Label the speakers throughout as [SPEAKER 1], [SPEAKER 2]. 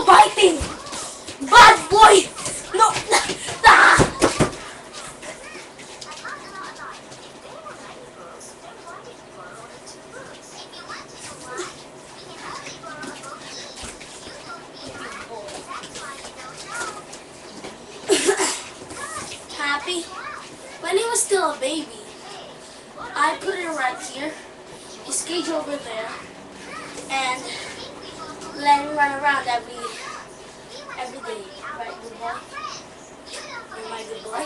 [SPEAKER 1] biting! Bad boy! No! Ah! Happy? When he was still a baby, I put it right here, his cage over there, and let him run around every day. Right, good boy? You're my good boy.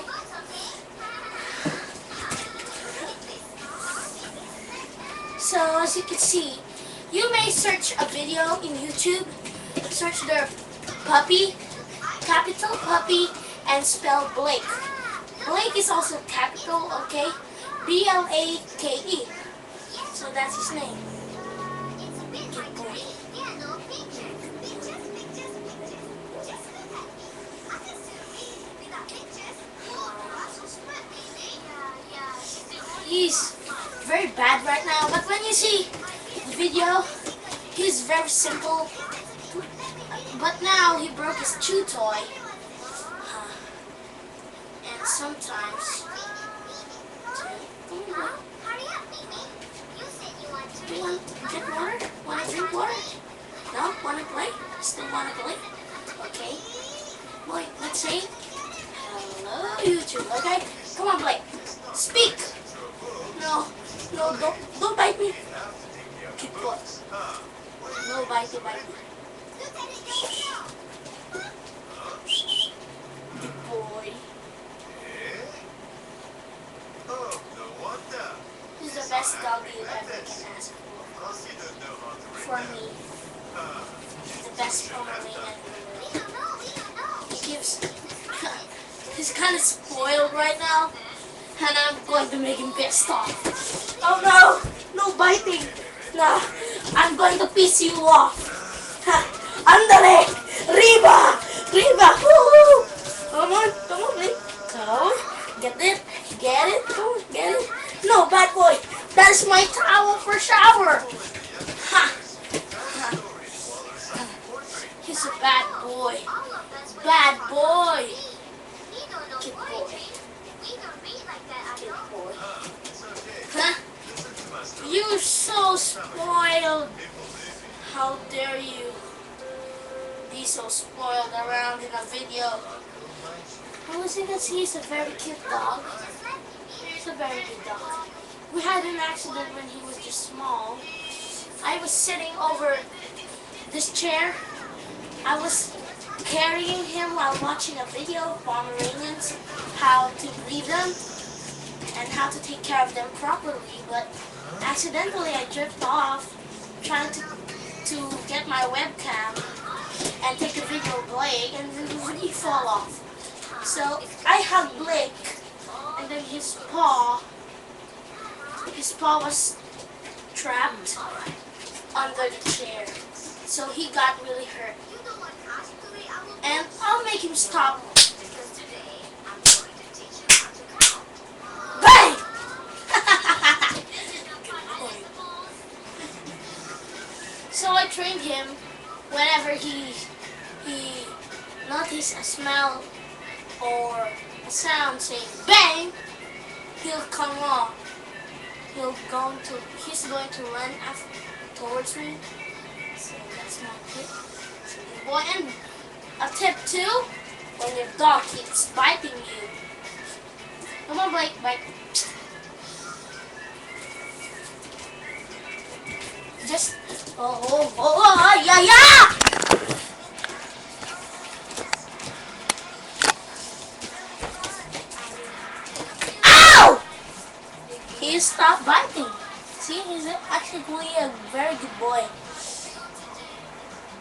[SPEAKER 1] So as you can see, you may search a video in YouTube, search their puppy, capital puppy, and spell Blake. Blake is also capital, okay? B-L-A-K-E. So that's his name. Good boy. He's very bad right now, but when you see the video, he's very simple. But now he broke his chew toy. And sometimes... Do you want to get water? Want to drink water? No? Want to play? Still want to play? Okay. Boy, let's say hello YouTube, okay? Come on, Blake. Speak! No, don't bite me. Good boy. No bite me. Good boy. He's the best dog you ever can ask for. For me. The best Pomeranian. He gives... He's kind of spoiled right now. And I'm going to make him pissed off. Oh no! No biting! No! I'm going to piss you off! Andale! Riba! Riba! Woohoo! Come on, Blake. Come. Get it? Get it? Come on, get it? No, bad boy! That is my towel for shower! Ha! He's a bad boy. Bad boy! Good boy. Huh? You're so spoiled. How dare you be so spoiled around in a video. Well, as you can see, he's a very cute dog. He's a very good dog. We had an accident when he was just small. I was sitting over this chair. I was carrying him while watching a video of Pomeranians, how to breed them and how to take care of them properly, but accidentally I drifted off trying to get my webcam and take a video of Blake, and he fell off. So I hugged Blake, and then his paw was trapped under the chair, so he got really hurt. And I'll make him stop. Bang! So I trained him whenever he notices a smell or a sound saying bang, he'll come on. He's going to run towards me. So that's not good. So good boy. And a tip too, when your dog keeps biting you. Come on, Blake, bite. Just, yeah! Ow! He stopped biting. See, he's actually a very good boy.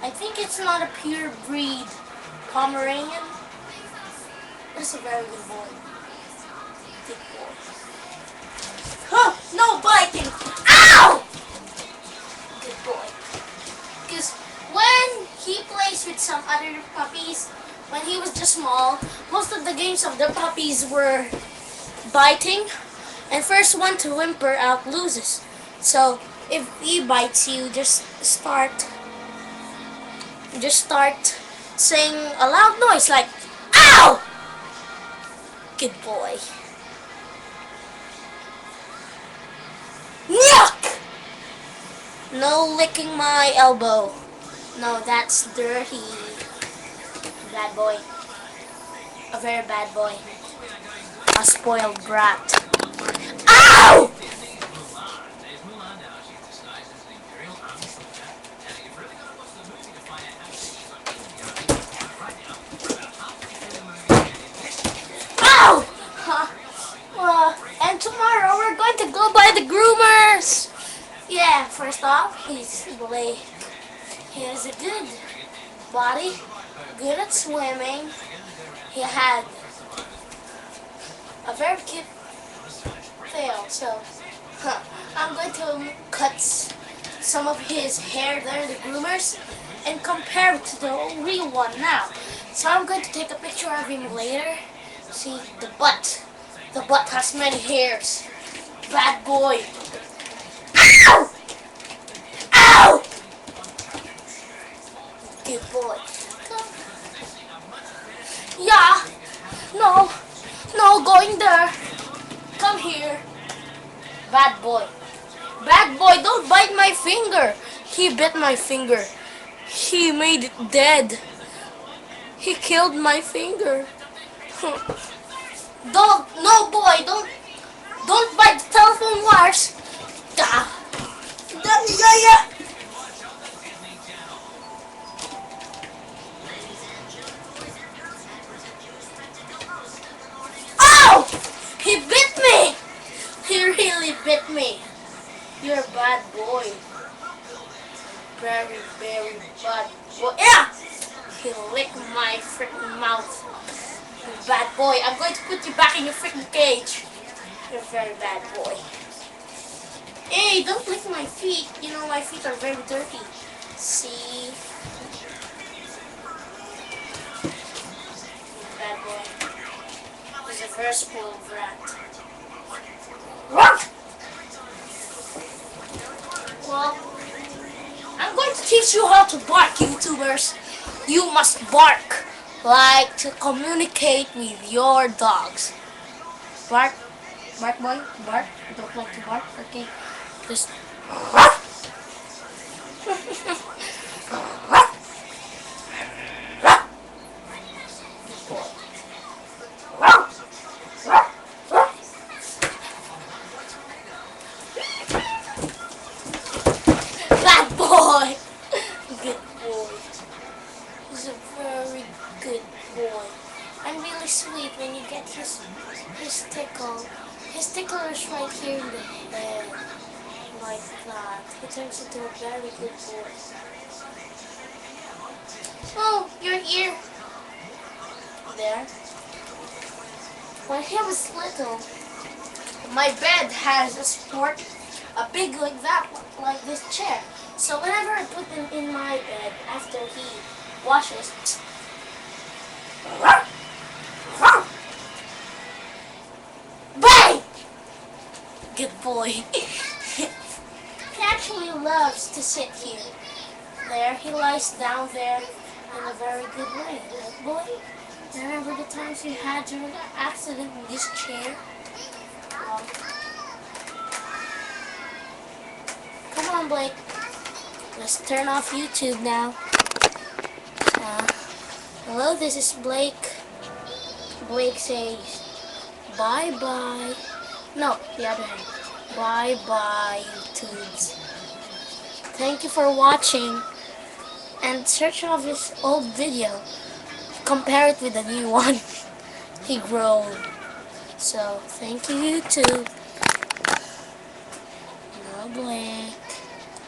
[SPEAKER 1] I think it's not a pure breed Pomeranian. It's a very good boy. Good boy. Huh! No biting! Ow! Good boy. Because when he plays with some other puppies, when he was just small, most of the games of the puppies were biting, and first one to whimper out loses. So if he bites you, just start saying a loud noise like, "Ow!" Good boy. Yuck! No licking my elbow. No, that's dirty. Bad boy. A very bad boy. A spoiled brat. Ow! Ow! And tomorrow we're going to go by the groomers. Yeah, first off, he has a good body, good at swimming. He had a very cute tail, so I'm going to cut some of his hair there in the groomers and compare it to the real one now. So I'm going to take a picture of him later. See, the butt. The butt has many hairs. Bad boy. Ow! Ow! Good boy. Yeah. No. No, going there. Come here. Bad boy. Bad boy, don't bite my finger. He bit my finger. He made it dead. He killed my finger. No boy, don't bite the telephone wires. Yeah. Ow! He bit me. He really bit me. You're a bad boy. Very, very bad boy. Yeah! He licked my freaking mouth. You bad boy. I'm going to put you back in your freaking cage. You're a very bad boy. Hey, don't lick my feet. You know my feet are very dirty. See? Bad boy. He's a very spoiled rat. What? Well, I'm going to teach you how to bark, YouTubers. You must bark, like to communicate with your dogs. Bark, bark boy, bark. You don't like to bark? Okay, just. Bad boy. Good boy. He's a very good boy. And really sweet when you get his tickle. His tickle is right here in the head. Like that. He turns into a very good boy. Oh, your ear. There. When he was little, my bed has a support, a big like that, like this chair. So whenever I put him in my bed after he washes, bang! Good boy. He actually loves to sit here. There, he lies down there in a very good way. Good boy. Remember the times you had during an accident in this chair? Come on, Blake. Let's turn off YouTube now. Hello, this is Blake. Blake says, bye-bye. No, the other hand. Bye-bye, YouTubes. Thank you for watching. And search off his old video. Compare it with the new one. He grown. So, thank you, YouTube.